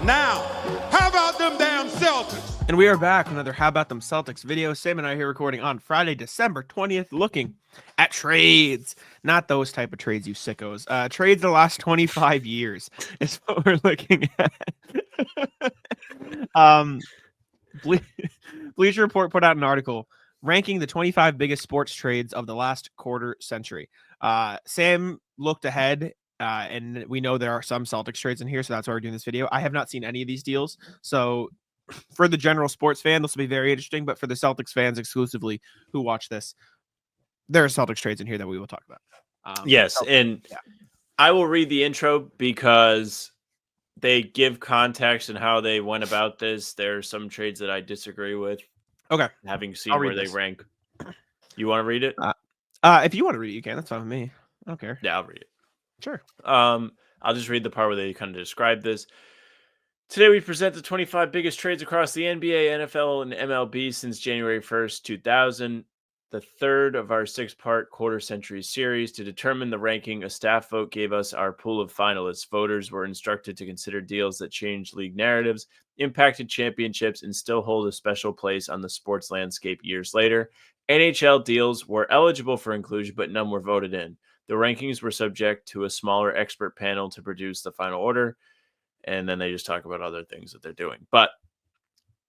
Now, how about them damn Celtics? And we are back with another How About Them Celtics video. Sam and I are here recording on Friday, December 20th, looking at trades. Not those type of trades, you sickos. Trades the last 25 years is what we're looking at. Bleacher Report put out an article ranking the 25 biggest sports trades of the last quarter century. Sam looked ahead, and we know there are some Celtics trades in here, so that's why we're doing this video. I have not seen any of these deals, so for the general sports fan, this will be very interesting, but for the Celtics fans exclusively who watch this, there are Celtics trades in here that we will talk about. Yes, and I will read the intro because they give context and how they went about this. There are some trades that I disagree with. Okay. Having seen where they rank. You want to read it? If you want to read it, you can. That's fine with me. I don't care. Yeah, I'll read it. Sure. I'll just read the part where they kind of describe this. Today, we present the 25 biggest trades across the NBA, NFL, and MLB since January 1st, 2000, the third of our six-part quarter-century series. To determine the ranking, a staff vote gave us our pool of finalists. Voters were instructed to consider deals that changed league narratives, impacted championships, and still hold a special place on the sports landscape years later. NHL deals were eligible for inclusion, but none were voted in. The rankings were subject to a smaller expert panel to produce the final order. And then they just talk about other things that they're doing. But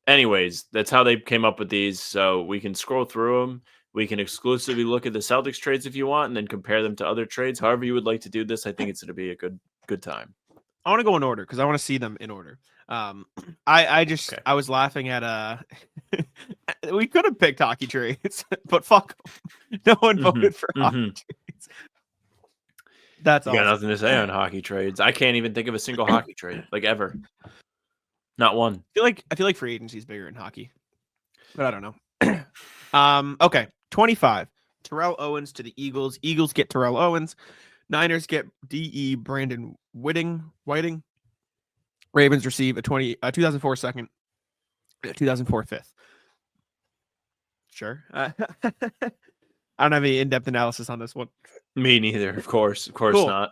anyways, that's how they came up with these. So we can scroll through them. We can exclusively look at the Celtics trades if you want, and then compare them to other trades. However you would like to do this, I think it's going to be a good time. I want to go in order because I want to see them in order. I was laughing at we could have picked hockey trades, but fuck, no one voted for hockey trades. That's got nothing to say on hockey trades. I can't even think of a single hockey trade, like ever. Not one. I feel like free agency is bigger in hockey, but I don't know. Okay, 25. Terrell Owens to the Eagles. Eagles get Terrell Owens. Niners get D.E. Brandon Whiting. Ravens receive a 2004 second, a 2004 fifth. Sure. I don't have any in-depth analysis on this one. Me neither, of course. Cool. Not.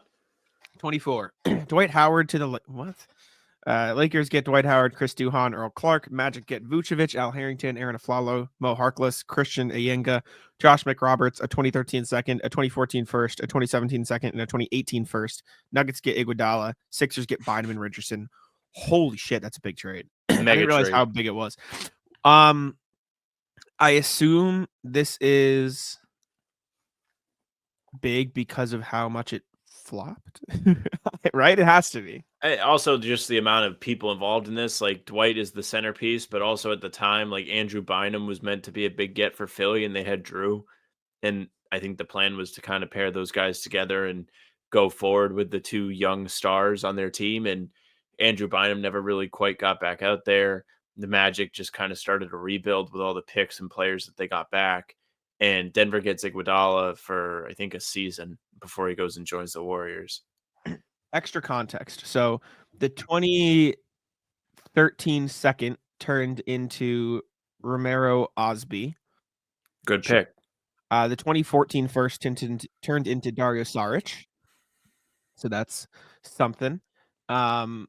24. Dwight Howard to the what? Lakers get Dwight Howard, Chris Duhon, Earl Clark. Magic get Vucevic, Al Harrington, Aaron Aflalo, Mo Harkless, Christian Ayenga, Josh McRoberts, a 2013 second, a 2014 first, a 2017 second, and a 2018 first. Nuggets get Iguodala. Sixers get Bynum and Richardson. Holy shit, that's a big trade. I didn't realize how big it was. I assume this is big because of how much it flopped, right? It has to be. Also, just the amount of people involved in this. Like Dwight is the centerpiece, but also at the time, like Andrew Bynum was meant to be a big get for Philly, and they had Drew. And I think the plan was to kind of pair those guys together and go forward with the two young stars on their team. And Andrew Bynum never really quite got back out there. The Magic just kind of started a rebuild with all the picks and players that they got back. And Denver gets Iguodala for, I think, a season before he goes and joins the Warriors. Extra context. So the 2013 second turned into Romero Osby. Good pick. The 2014 first turned into Dario Saric. So that's something. The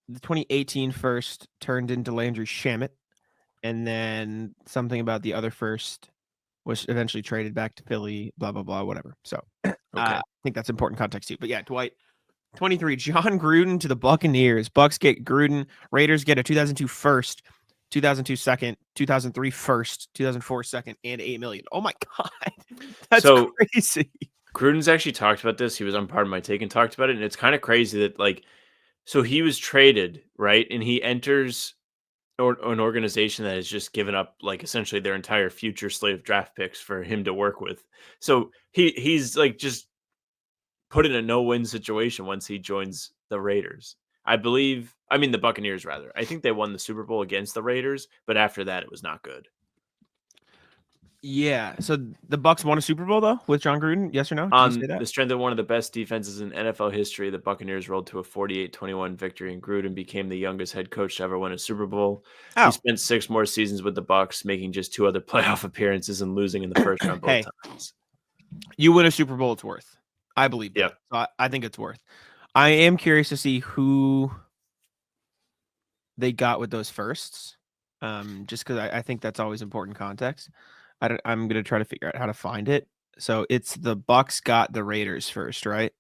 2018 first turned into Landry Shamet. And then something about the other first was eventually traded back to Philly, blah, blah, blah, whatever. So I think that's important context too. But yeah, Dwight, 23, John Gruden to the Buccaneers. Bucks get Gruden. Raiders get a 2002 first, 2002 second, 2003 first, 2004 second, and $8 million. Oh my God. That's crazy. Gruden's actually talked about this. He was on Part of My Take and talked about it. And it's kind of crazy that so he was traded, right? And he enters an organization that has just given up essentially their entire future slate of draft picks for him to work with. So he's just put in a no-win situation once he joins the Raiders. The Buccaneers rather. I think they won the Super Bowl against the Raiders, but after that it was not good. Yeah. So the Bucs won a Super Bowl though with John Gruden. Yes or no? On the strength of one of the best defenses in NFL history, the Buccaneers rolled to a 48-21 victory, and Gruden became the youngest head coach to ever win a Super Bowl. Oh. He spent 6 more seasons with the Bucs, making just 2 other playoff appearances and losing in the first round both times. You win a Super Bowl, it's worth. I believe that. Yeah. So I think it's worth. I am curious to see who they got with those firsts. Just because I think that's always important context. I'm gonna try to figure out how to find it. So it's the Bucks got the Raiders first, right?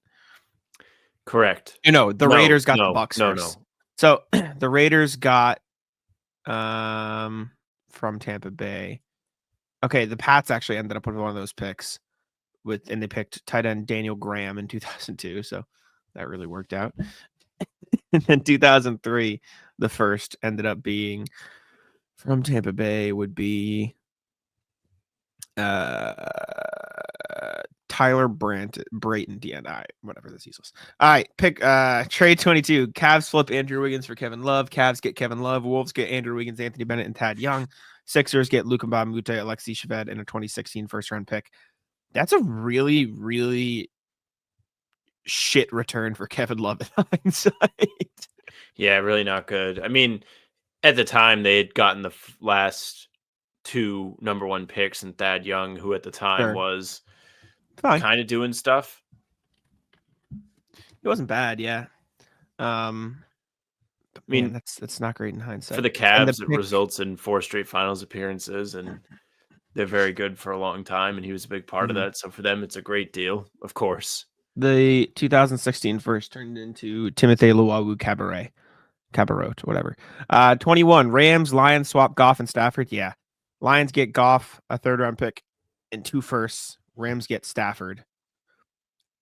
Correct. The Raiders got the Bucks No. first. So the Raiders got from Tampa Bay. Okay, the Pats actually ended up with one of those picks and they picked tight end Daniel Graham in 2002, so that really worked out. And then 2003, the first ended up being from Tampa Bay would be Tyler Brayton DNI, whatever this useless. All right, pick trade 22. Cavs flip Andrew Wiggins for Kevin Love. Cavs get Kevin Love. Wolves get Andrew Wiggins, Anthony Bennett, and Thad Young. Sixers get Luka Mbamute, Alexei Shved, and a 2016 first-round pick. That's a really, really shit return for Kevin Love in hindsight. Yeah, really not good. I mean, at the time, they had gotten the last 2 number 1 picks and Thad Young, who at the time was kind of doing stuff. It wasn't bad, yeah. I mean, that's not great in hindsight. For the Cavs, it results in 4 straight finals appearances, and they're very good for a long time, and he was a big part of that. So for them, it's a great deal, of course. The 2016 first turned into Timothy Luwawu Cabarrot, whatever. 21, Rams, Lions swap Goff and Stafford. Yeah. Lions get Goff, a 3rd-round pick, and 2 firsts. Rams get Stafford.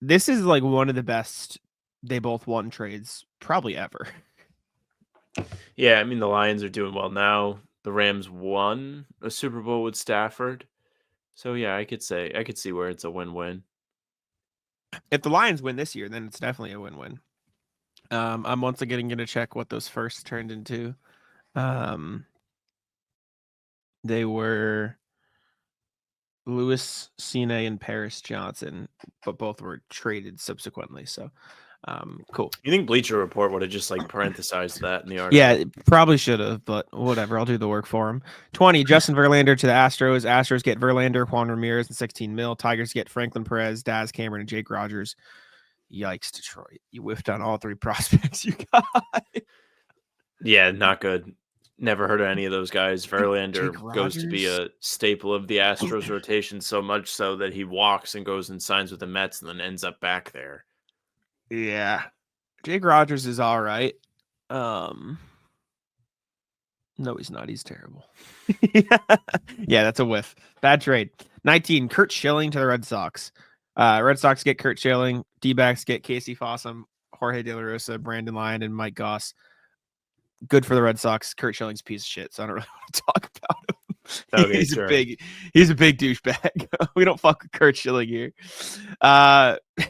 This is like one of the best they both won trades probably ever. Yeah, I mean, the Lions are doing well now. The Rams won a Super Bowl with Stafford. So, yeah, I could see where it's a win-win. If the Lions win this year, then it's definitely a win-win. I'm once again going to check what those firsts turned into. They were Louis Cine and Paris Johnson, but both were traded subsequently. So, cool. You think Bleacher Report would have just like parenthesized that in the article? Yeah, probably should have, but whatever. I'll do the work for him. 20, Justin Verlander to the Astros. Astros get Verlander, Juan Ramirez, and 16 mil. Tigers get Franklin Perez, Daz Cameron, and Jake Rogers. Yikes, Detroit. You whiffed on all 3 prospects you got. Yeah, not good. Never heard of any of those guys. Verlander goes to be a staple of the Astros rotation so much so that he walks and goes and signs with the Mets and then ends up back there. Yeah. Jake Rogers is all right. No, he's not. He's terrible. Yeah, that's a whiff. Bad trade. 19, Kurt Schilling to the Red Sox. Red Sox get Kurt Schilling. D-backs get Casey Fossum, Jorge De La Rosa, Brandon Lyon, and Mike Goss. Good for the Red Sox. Kurt Schilling's a piece of shit, so I don't really want to talk about him. Okay, he's a big douchebag. We don't fuck with Kurt Schilling here.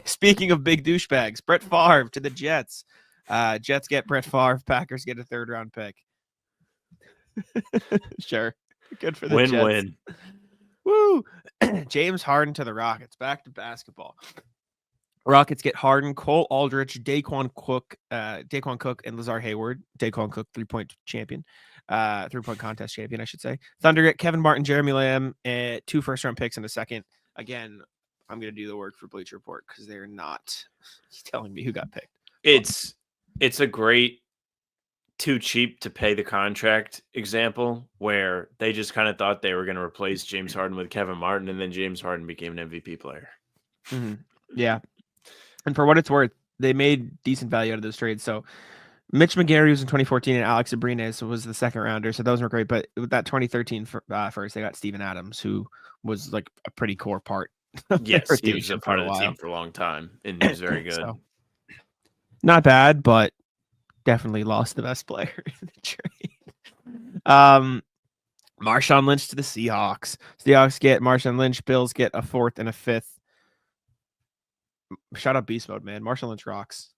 Speaking of big douchebags, Brett Favre to the Jets. Jets get Brett Favre. Packers get a 3rd-round pick. Sure. Good for the win-win. Jets. Woo! James Harden to the Rockets. Back to basketball. Rockets get Harden, Cole Aldrich, Daquan Cook, and Lazar Hayward. Daquan Cook, 3-point champion, 3-point contest champion, I should say. Thunder get Kevin Martin, Jeremy Lamb, 2 first-round picks and a 2nd. Again, I'm going to do the work for Bleacher Report because they're not telling me who got picked. It's a great too cheap to pay the contract example where they just kind of thought they were going to replace James Harden with Kevin Martin, and then James Harden became an MVP player. Mm-hmm. Yeah. And for what it's worth, they made decent value out of those trades. So Mitch McGarry was in 2014 and Alex Abrines was the 2nd rounder. So those were great. But with that 2013 first, they got Steven Adams, who was like a pretty core part. Yes, he was a part of the team for a long time, and he was very good. So, not bad, but definitely lost the best player in the trade. Marshawn Lynch to the Seahawks. Seahawks get Marshawn Lynch. Bills get a 4th and a 5th. Shout out Beast Mode, man. Marshawn Lynch rocks.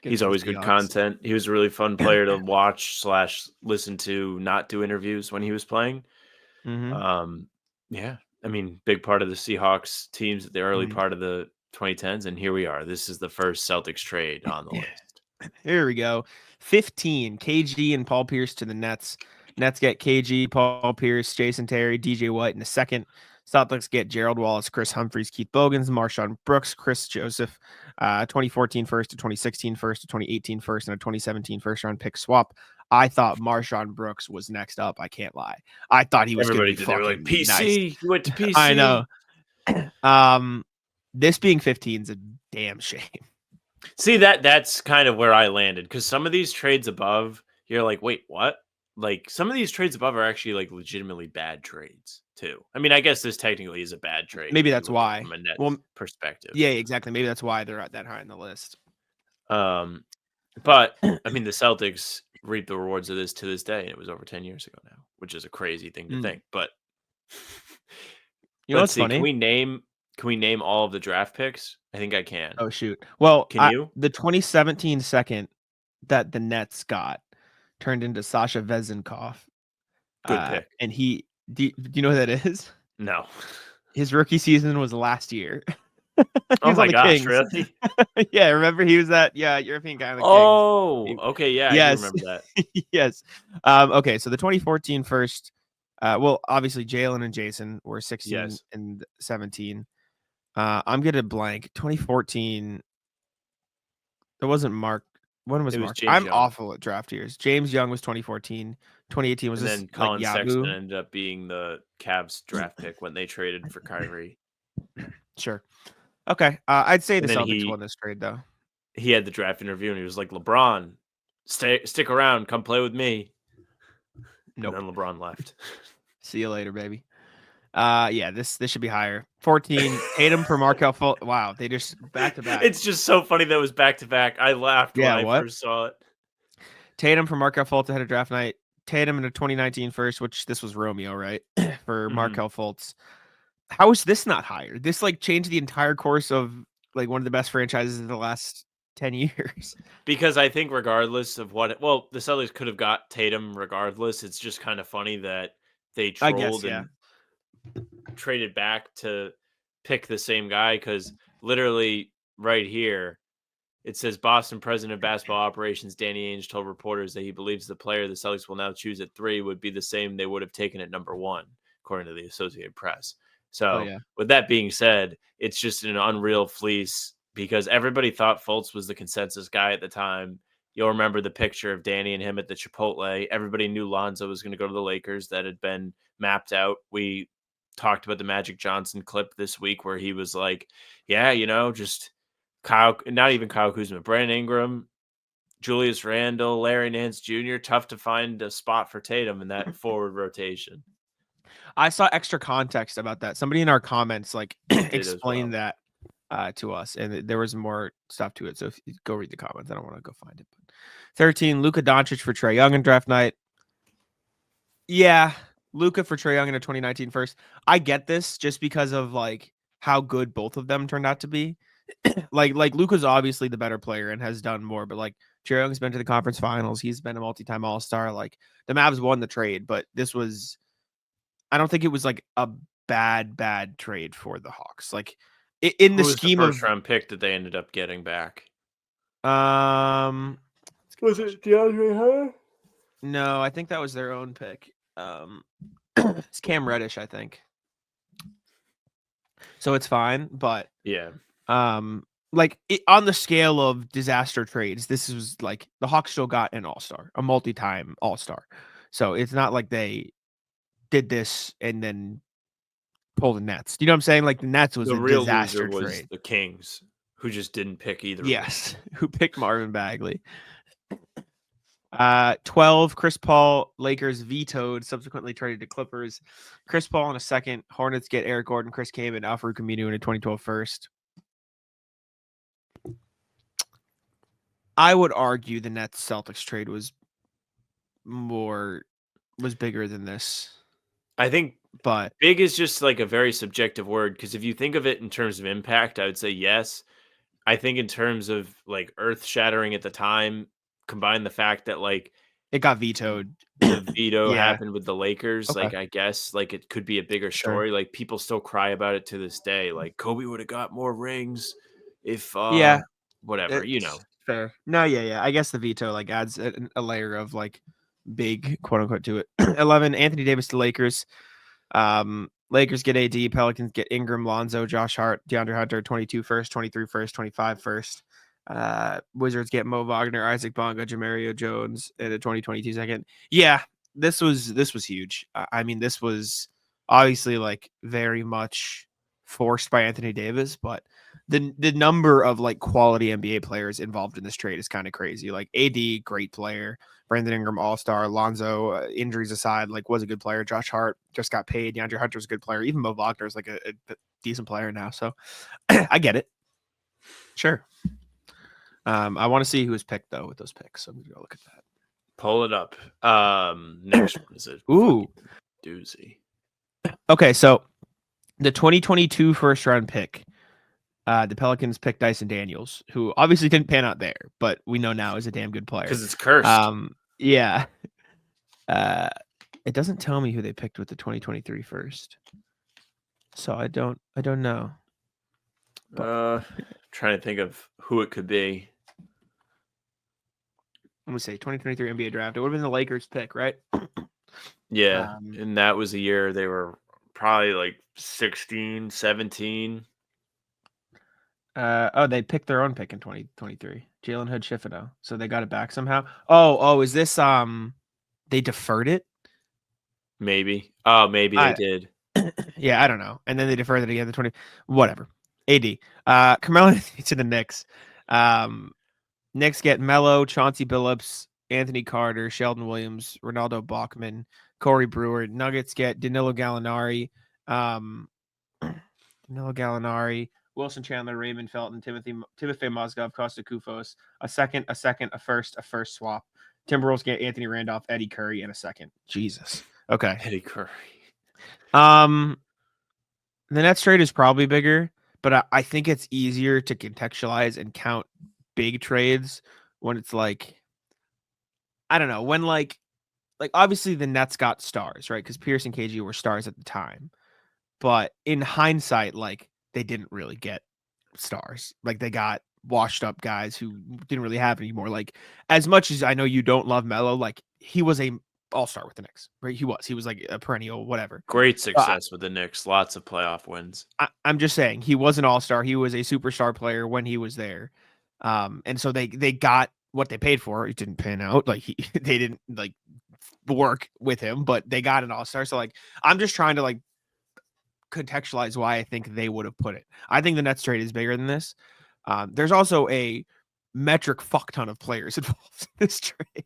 He's always good content. He was a really fun player to watch / listen to, not do interviews when he was playing. Mm-hmm. Yeah, I mean, big part of the Seahawks teams at the early part of the 2010s, and here we are. This is the first Celtics trade on the list. Here we go. 15, KG and Paul Pierce to the Nets. Nets get KG, Paul Pierce, Jason Terry, DJ White in a 2nd. Celtics get Gerald Wallace, Chris Humphries, Keith Bogans, Marshawn Brooks, Chris Joseph, 2014 first, to 2016 first, to 2018 first, and a 2017 first round pick swap. I thought Marshawn Brooks was next up. I can't lie. I thought he was going to Everybody be did. They were like, fucking PC. nice. You went to PC. I know. This being 15 is a damn shame. See, that's kind of where I landed, because some of these trades above, you're like, wait, what? Like, some of these trades above are actually like legitimately bad trades too. I mean, I guess this technically is a bad trade. Maybe if you that's look at it why. from a net Well, perspective. Yeah, exactly. Maybe that's why they're that high on the list. But I mean, the Celtics reap the rewards of this to this day, and it was over 10 years ago now, which is a crazy thing to think. But you know let's what's see. funny? Can we name all of the draft picks? I think I can. Oh shoot! Well, can you? The 2017 second that the Nets got turned into Sasha Vezenkov. Good pick. And he, do you know who that is? No. His rookie season was last year. Oh my gosh, Kings. really? Yeah, remember he was that European guy on the Kings. Oh, okay, yeah, yes. I do remember that. Yes. Okay, so the 2014 first, well, obviously Jalen and Jason were 16 and 17. I'm gonna blank. 2014. It wasn't Mark. When was Mark? I'm Young. awful at draft years. James Young was 2014. 2018 was and this then Colin like Sexton Yahoo? ended up being the Cavs draft pick when they traded for Kyrie. Sure. Okay. I'd say the then Celtics won this trade though. He had the draft interview and he was like, LeBron, stick around, come play with me. Nope. And then LeBron left. See you later, baby. Yeah, this should be higher. 14, Tatum for Markelle Fultz. Wow, they just back to back. It's just so funny that it was back to back. I laughed when I first saw it. Tatum for Markelle Fultz ahead of draft night. Tatum in a 2019 first, which this was Romeo, right? For Markelle Fultz. How is this not higher? This like changed the entire course of like one of the best franchises in the last 10 years. Because I think regardless of the Celtics could have got Tatum regardless. It's just kind of funny that they trolled and traded back to pick the same guy, because literally right here it says Boston president of basketball operations Danny Ainge told reporters that he believes the player the Celtics will now choose at 3 would be the same they would have taken at number 1, according to the Associated Press. So with that being said, it's just an unreal fleece, because everybody thought Fultz was the consensus guy at the time. You'll remember the picture of Danny and him at the Chipotle. Everybody knew Lonzo was going to go to the Lakers. That had been mapped out. We talked about the Magic Johnson clip this week where he was like, yeah, just not even Kyle Kuzma, Brandon Ingram, Julius Randle, Larry Nance Jr. Tough to find a spot for Tatum in that forward rotation. I saw extra context about that. Somebody in our comments explained that to us, and there was more stuff to it. So if you go read the comments, I don't want to go find it. But 13, Luka Doncic for Trae Young in draft night. Yeah, Luka for Trae Young in a 2019 first. I get this just because of like how good both of them turned out to be. like Luka's obviously the better player and has done more, but like Trae Young's been to the conference finals. He's been a multi-time All-Star. Like the Mavs won the trade, but this was, I don't think it was like a bad trade for the Hawks. Like in the scheme of first round pick that they ended up getting back. Was it DeAndre Hunter? No, I think that was their own pick. It's Cam Reddish, I think. So it's fine, but yeah. Like on the scale of disaster trades, this was like the Hawks still got an All-Star, a multi-time All-Star. So it's not like they did this and then pull the Nets. You know what I'm saying? Like the Nets was a real disaster loser was trade. The Kings, who just didn't pick either. Yes, who picked Marvin Bagley. 12, Chris Paul, Lakers vetoed, subsequently traded to Clippers. Chris Paul in a second. Hornets get Eric Gordon, Chris Kaman, and Al-Farouq Aminu in a 2012 first. I would argue the Nets Celtics trade was bigger than this. I think, but big is just like a very subjective word, because if you think of it in terms of impact, I would say yes. I think in terms of like earth shattering at the time, combine the fact that like it got vetoed. The veto happened with the Lakers. Okay. Like, I guess like it could be a bigger story. Like people still cry about it to this day. Like Kobe would have got more rings if whatever, Fair. No, yeah. I guess the veto like adds a layer of like big quote unquote to it. 11, Anthony Davis to Lakers. Lakers get AD, Pelicans get Ingram, Lonzo, Josh Hart, DeAndre Hunter, 22 first, 23 first, 25 first. Wizards get Mo Wagner, Isaac Bonga, Jamario Jones, and a 2022 second. Yeah, this was huge. I mean, this was obviously like very much forced by Anthony Davis, but the number of like quality NBA players involved in this trade is kind of crazy. Like AD, great player. Brandon Ingram, all-star. Lonzo, injuries aside, like was a good player. Josh Hart just got paid. DeAndre Hunter's a good player. Even Mo Wagner is like a decent player now. So I get it. Sure. I want to see who was picked though with those picks. So I'm gonna go look at that. Pull it up. Next one is a Ooh, doozy. Okay, so the 2022 first round pick, the Pelicans picked Dyson Daniels, who obviously didn't pan out there, but we know now is a damn good player. Because it's cursed. Yeah. It doesn't tell me who they picked with the 2023 first. So I don't know. Trying to think of who it could be. I'm gonna say 2023 NBA draft. It would have been the Lakers pick, right? Yeah. And that was a year they were probably like 16, 17. They picked their own pick in 2023. Jalen Hood Shifino. So they got it back somehow. Oh, is this they deferred it? Maybe. Oh, maybe they did. Yeah, I don't know. And then they deferred it again to 20. Whatever. AD. Carmelo to the Knicks. Knicks get Melo, Chauncey Billups, Anthony Carter, Sheldon Williams, Ronaldo Bachman, Corey Brewer. Nuggets get Danilo Gallinari, Wilson Chandler, Raymond Felton, Timothy Mozgov, Costa Kufos, a second, a first swap. Timberwolves get Anthony Randolph, Eddie Curry, and a second. Jesus. Okay. Eddie Curry. The Nets trade is probably bigger, but I think it's easier to contextualize and count big trades when it's like, I don't know, when like obviously the Nets got stars, right? Because Pierce and KG were stars at the time. But in hindsight, like they didn't really get stars. Like they got washed up guys who didn't really have anymore. Like as much as I know you don't love Melo, like he was a all-star with the Knicks, right? He was like a perennial whatever. Great success with the Knicks. Lots of playoff wins. I'm just saying he was an all-star. He was a superstar player when he was there. And so they got what they paid for. It didn't pan out. Like they didn't like work with him, but they got an all-star. So like I'm just trying to like contextualize why I think they would have put it. I think the Nets trade is bigger than this. There's also a metric fuck ton of players involved in this trade.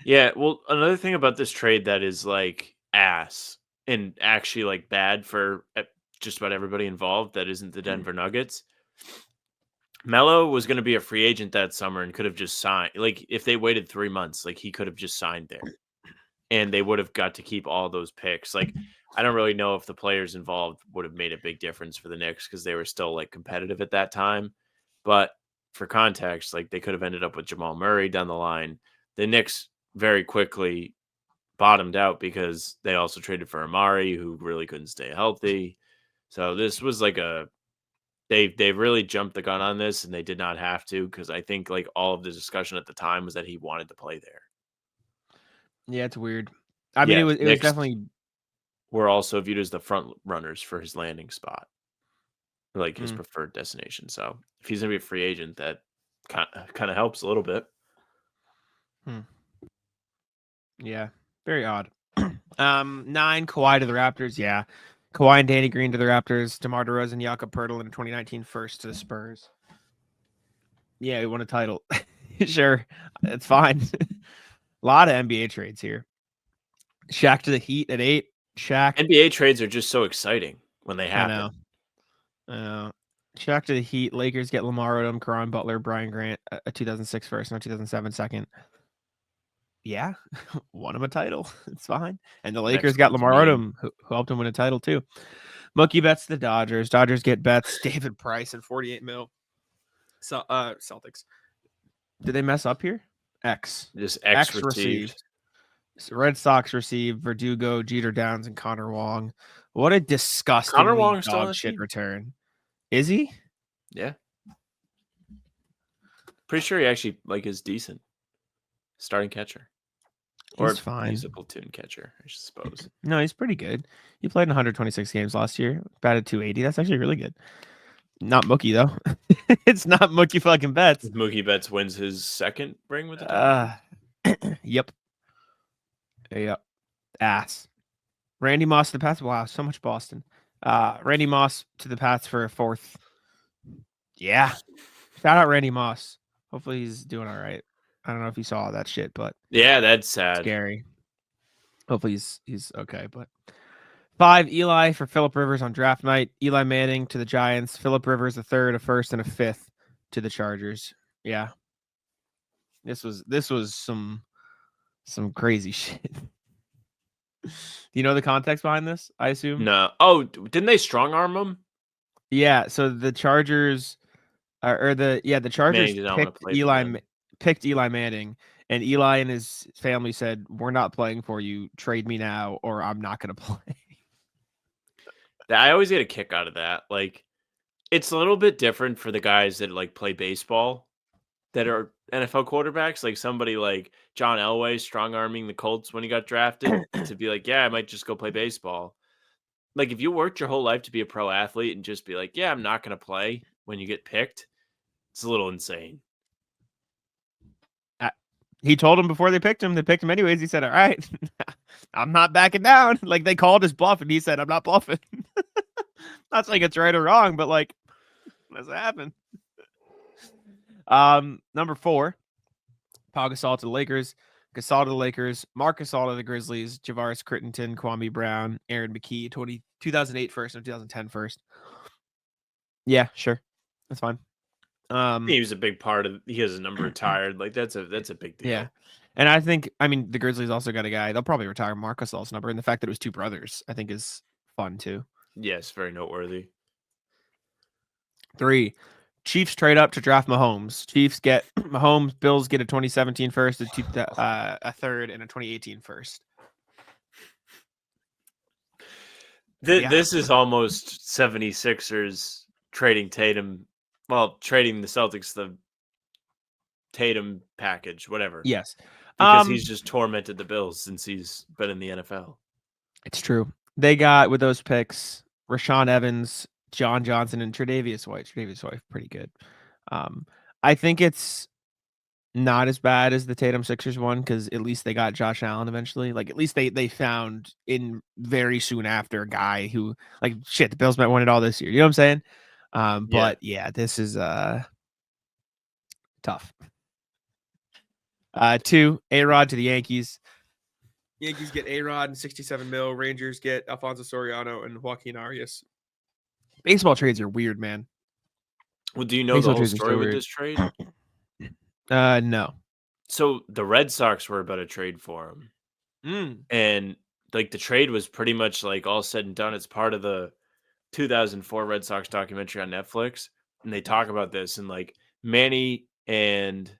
Yeah, well, another thing about this trade that is like ass and actually like bad for just about everybody involved that isn't the Denver Nuggets. Melo was going to be a free agent that summer and could have just signed. Like if they waited 3 months, like he could have just signed there, and they would have got to keep all those picks. Like I don't really know if the players involved would have made a big difference for the Knicks because they were still like competitive at that time. But for context, like they could have ended up with Jamal Murray down the line. The Knicks very quickly bottomed out because they also traded for Amari, who really couldn't stay healthy. So this was like they really jumped the gun on this, and they did not have to because I think like all of the discussion at the time was that he wanted to play there. Yeah, it's weird. I mean, it was definitely. We're also viewed as the front runners for his landing spot, like his preferred destination. So if he's gonna be a free agent, that kind of helps a little bit. Yeah, very odd. 9 Kawhi to the Raptors. Yeah, Kawhi and Danny Green to the Raptors. DeMar DeRozan, Jakob Poeltl in 2019 first to the Spurs. Yeah, we won a title. Sure, it's fine. A lot of NBA trades here. Shaq to the Heat at 8. Shaq. NBA trades are just so exciting when they happen. I know. Shaq to the Heat. Lakers get Lamar Odom, Caron Butler, Brian Grant, a 2006 first and a 2007 second. Yeah, won him a title. It's fine. And the Lakers got Lamar Odom, who helped him win a title too. Mookie Betts to the Dodgers. Dodgers get Betts, David Price, and 48 mil. So, Celtics. Did they mess up here? Just X received. Red Sox received Verdugo, Jeter Downs, and Connor Wong. What a disgusting dog shit return. Is he? Yeah. Pretty sure he actually like is decent. Starting catcher. Or He's fine. he's a platoon catcher, I suppose. No, he's pretty good. He played in 126 games last year, batted 280. That's actually really good. Not Mookie though. It's not Mookie fucking Betts. Mookie Betts wins his second ring with the Dodgers. Yep. Yep. Ass. Randy Moss to the Pats. Wow, so much Boston. Randy Moss to the Pats for a fourth. Yeah. Shout out Randy Moss. Hopefully he's doing all right. I don't know if you saw that shit, but Yeah, that's sad. scary. Hopefully he's okay. But 5, Eli for Phillip Rivers on draft night. Eli Manning to the Giants. Phillip Rivers a third, a first, and a fifth to the Chargers. Yeah. This was some crazy shit. Do you know the context behind this? I assume. No. Oh, didn't they strong arm him? Yeah. So the Chargers, the Chargers did not wanna picked play for them. picked Eli Manning, and Eli and his family said, "We're not playing for you. Trade me now, or I'm not going to play." I always get a kick out of that. Like, it's a little bit different for the guys that like play baseball that are NFL quarterbacks. Like somebody like John Elway strong arming the Colts when he got drafted to be like, yeah, I might just go play baseball. Like, if you worked your whole life to be a pro athlete and just be like, yeah, I'm not going to play when you get picked, it's a little insane. He told him before they picked him. They picked him anyways. He said, "All right, I'm not backing down." Like they called his bluff, and he said, "I'm not bluffing." Not saying it's right or wrong, but like, that's what happened. Number 4, Pau Gasol to the Lakers, Gasol to the Lakers, Marc Gasol to the Grizzlies, Javaris Crittenton, Kwame Brown, Aaron McKee, 2008 first and 2010 first. Yeah, sure, that's fine. He was a big part of. He has a number retired. Like that's a big deal. Yeah, and I think the Grizzlies also got a guy. They'll probably retire Marc Gasol's number, and the fact that it was 2 brothers, I think, is fun too. Yes, very noteworthy. 3, Chiefs trade up to draft Mahomes. Chiefs get Mahomes. Bills get a 2017 first, a third, and a 2018 first. This is almost 76ers trading Tatum. Well, trading the Celtics the Tatum package, whatever. Yes. Because he's just tormented the Bills since he's been in the NFL. It's true. They got, with those picks, Rashawn Evans, John Johnson, and Tre'Davious White. Tre'Davious White, pretty good. I think it's not as bad as the Tatum Sixers one because at least they got Josh Allen eventually. Like, at least they found in very soon after a guy who, like, shit, the Bills might win it all this year. You know what I'm saying? But yeah, this is tough. 2, A-Rod to the Yankees. Yankees get A-Rod and 67 mil. Rangers get Alfonso Soriano and Joaquin Arias. Baseball trades are weird, man. Well, do you know the whole story with this trade? No. So the Red Sox were about to trade for him. And like the trade was pretty much like all said and done. It's part of the 2004 Red Sox documentary on Netflix. And they talk about this, and like Manny and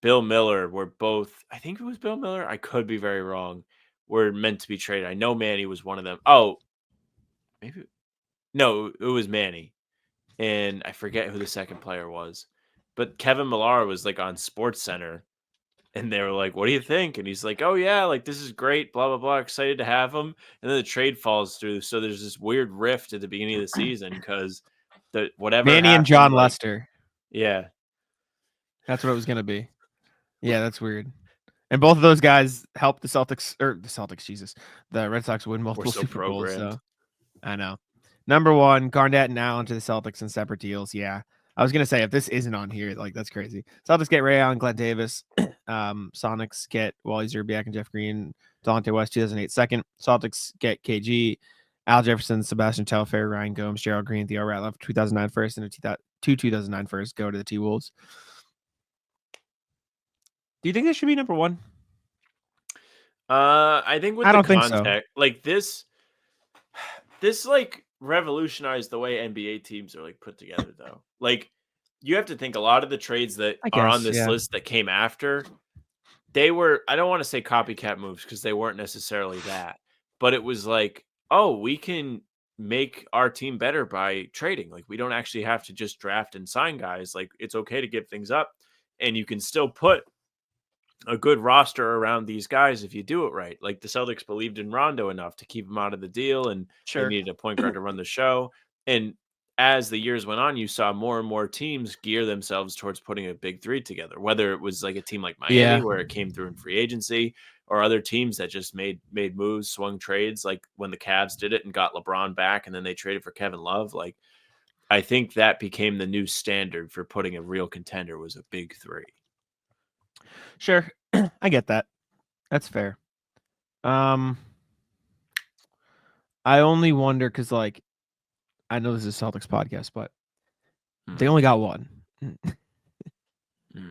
Bill Miller were both, I think it was Bill Miller, I could be very wrong, were meant to be traded. I know Manny was one of them. Oh, maybe. No, it was Manny. And I forget who the second player was. But Kevin Millar was like on Sports Center, and they were like, "What do you think?" And he's like, "Oh yeah, like this is great, blah blah blah, excited to have him." And then the trade falls through, so there's this weird rift at the beginning of the season because the whatever Manny happened, and John like, Lester. Yeah, that's what it was gonna be. Yeah, that's weird. And both of those guys helped the Red Sox win multiple Super Bowls. So I know. Number 1, Garnett and Allen to the Celtics in separate deals. Yeah. I was gonna say, if this isn't on here, like that's crazy. Celtics get Ray Allen, Glenn Davis. Sonics get Wally Zerbiak and Jeff Green, Delonte West, 2008 second. Celtics get KG, Al Jefferson, Sebastian Telfair, Ryan Gomes, Gerald Green, Theo Ratliff, 2009 first, and a 2009 first go to the T-Wolves. Do you think this should be number 1? I think with I the don't think context, so. like this like revolutionized the way NBA teams are like put together, though. Like you have to think a lot of the trades that are on this list that came after, they were, I don't want to say copycat moves because they weren't necessarily that, but it was like, oh, we can make our team better by trading. Like we don't actually have to just draft and sign guys. Like it's okay to give things up, and you can still put a good roster around these guys if you do it right. Like the Celtics believed in Rondo enough to keep him out of the deal, and they Sure. needed a point guard to run the show. And as the years went on, you saw more and more teams gear themselves towards putting a big three together, whether it was like a team like Miami Yeah. where it came through in free agency, or other teams that just made moves, swung trades, like when the Cavs did it and got LeBron back and then they traded for Kevin Love. Like I think that became the new standard for putting a real contender was a big three. Sure. I get that. That's fair. I only wonder because, like, I know this is a Celtics podcast, but they only got one.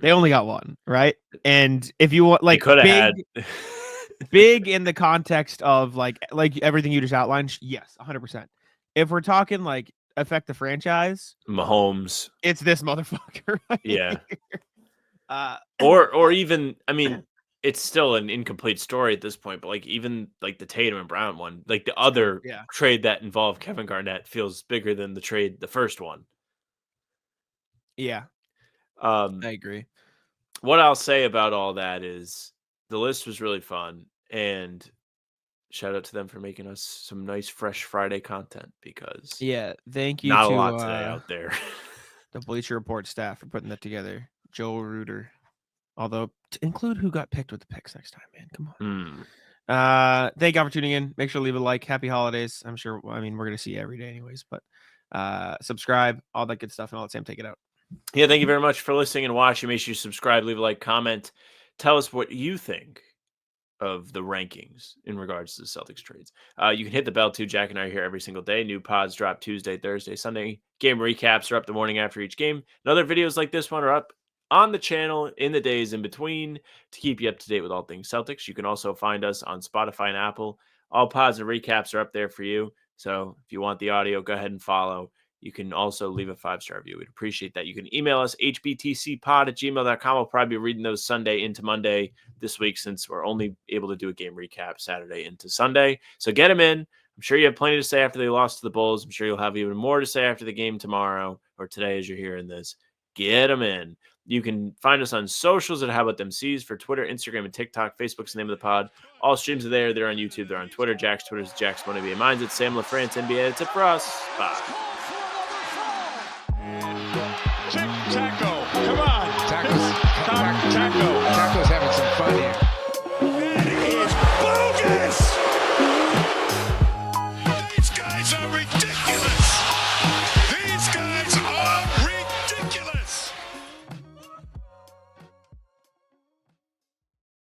They only got one, right? And if you want, like, could have big, had big in the context of like everything you just outlined, yes, 100%. If we're talking like affect the franchise, Mahomes, it's this motherfucker. Right yeah. here. Or even, I mean, it's still an incomplete story at this point, but like even like the Tatum and Brown one, like the other trade that involved Kevin Garnett feels bigger than the first one. Yeah. I agree. What I'll say about all that is the list was really fun, and shout out to them for making us some nice fresh Friday content because thank you not to a lot today out there. The Bleacher Report staff for putting that together. Joel Reuter. Although to include who got picked with the picks next time, man. Come on. Thank y'all for tuning in. Make sure to leave a like. Happy holidays. I'm sure. I mean, we're gonna see you every day, anyways. But subscribe, all that good stuff, and all that. Sam, take it out. Yeah, thank you very much for listening and watching. Make sure you subscribe, leave a like, comment. Tell us what you think of the rankings in regards to the Celtics trades. You can hit the bell too. Jack and I are here every single day. New pods drop Tuesday, Thursday, Sunday. Game recaps are up the morning after each game. And other videos like this one are up on the channel in the days in between to keep you up to date with all things Celtics. You can also find us on Spotify and Apple. All pods and recaps are up there for you. So if you want the audio, go ahead and follow. You can also leave a 5-star review. We'd appreciate that. You can email us, hbtcpod@gmail.com. I'll probably be reading those Sunday into Monday this week since we're only able to do a game recap Saturday into Sunday. So get them in. I'm sure you have plenty to say after they lost to the Bulls. I'm sure you'll have even more to say after the game tomorrow or today as you're hearing this. Get them in. You can find us on socials at How About Them C's for Twitter, Instagram, and TikTok. Facebook's the name of the pod. All streams are there. They're on YouTube. They're on Twitter. Jack's Twitter is Jack's NBA. Mine's at Sam LaFrance NBA. That's it for us. Bye. Taco. Come on. Taco.